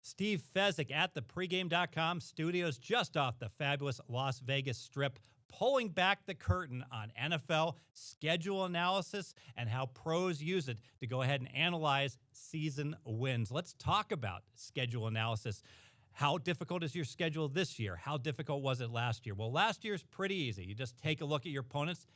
Steve Fezzik at the pregame.com studios just off the fabulous Las Vegas Strip, pulling back the curtain on NFL schedule analysis and how pros use it to go ahead and analyze season wins. Let's talk about schedule analysis. How difficult is your schedule this year? How difficult was it last year? Well, last year's pretty easy. You just take a look at your opponents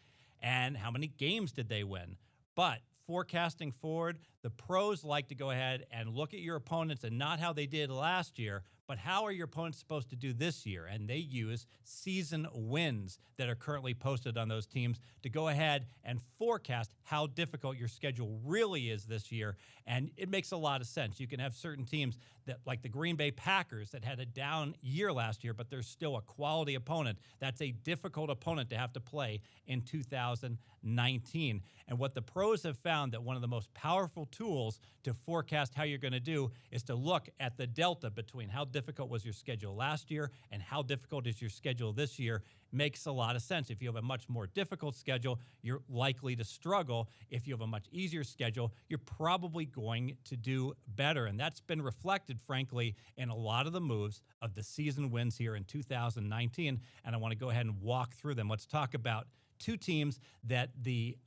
and how many games did they win. But forecasting forward, the pros like to go ahead and look at your opponents and not how they did last year, but how are your opponents supposed to do this year? And they use season wins that are currently posted on those teams to go ahead and forecast how difficult your schedule really is this year. And it makes a lot of sense. You can have certain teams that, like the Green Bay Packers, that had a down year last year, but they're still a quality opponent. That's a difficult opponent to have to play in 2019. And what the pros have found, that one of the most powerful tools to forecast how you're going to do is to look at the delta between how difficult was your schedule last year and how difficult is your schedule this year. Makes a lot of sense. If you have a much more difficult schedule, you're likely to struggle. If you have a much easier schedule, you're probably going to do better. And that's been reflected, frankly, in a lot of the moves of the season wins here in 2019. And I want to go ahead and walk through them. Let's talk about two teams that the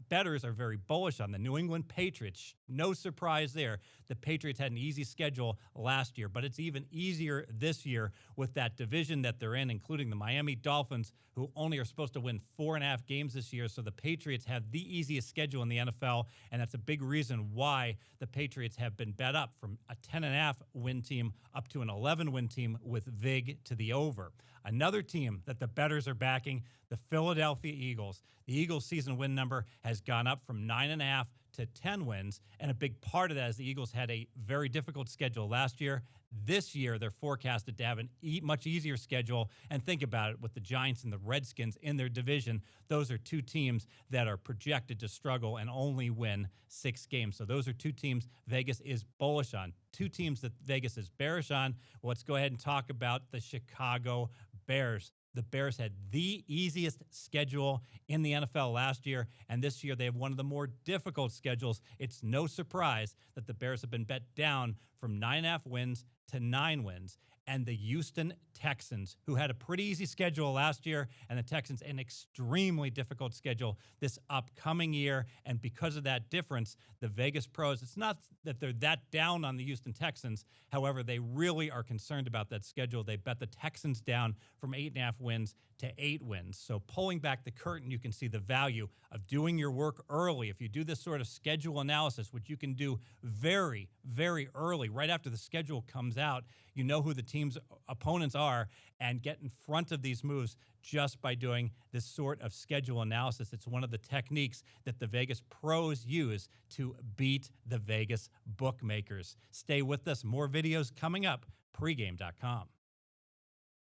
bettors are very bullish on. The New England Patriots, no surprise there. The Patriots had an easy schedule last year, but it's even easier this year with that division that they're in, including the Miami Dolphins, who only are supposed to win 4.5 games this year. So the Patriots have the easiest schedule in the NFL, and that's a big reason why the Patriots have been bet up from a 10.5 win team up to an 11 win team with VIG to the over. Another team that the bettors are backing, the Philadelphia Eagles. The Eagles' season win number has gone up from 9.5 to 10 wins, and a big part of that is the Eagles had a very difficult schedule last year. This year, they're forecasted to have a much easier schedule. And think about it, with the Giants and the Redskins in their division, those are two teams that are projected to struggle and only win 6 games. So those are two teams Vegas is bullish on. Two teams that Vegas is bearish on. Well, let's go ahead and talk about the Chicago Bears. The Bears had the easiest schedule in the NFL last year, and this year they have one of the more difficult schedules. It's no surprise that the Bears have been bet down from 9.5 wins to 9 wins. And the Houston Texans, who had a pretty easy schedule last year, and the Texans an extremely difficult schedule this upcoming year. And because of that difference, the Vegas pros, it's not that they're that down on the Houston Texans. However, they really are concerned about that schedule. They bet the Texans down from 8.5 wins to 8 wins. So pulling back the curtain, you can see the value of doing your work early. If you do this sort of schedule analysis, which you can do very, very early, right after the schedule comes out, you know who the team's opponents are, and get in front of these moves just by doing this sort of schedule analysis. It's one of the techniques that the Vegas pros use to beat the Vegas bookmakers. Stay with us. More videos coming up. Pregame.com.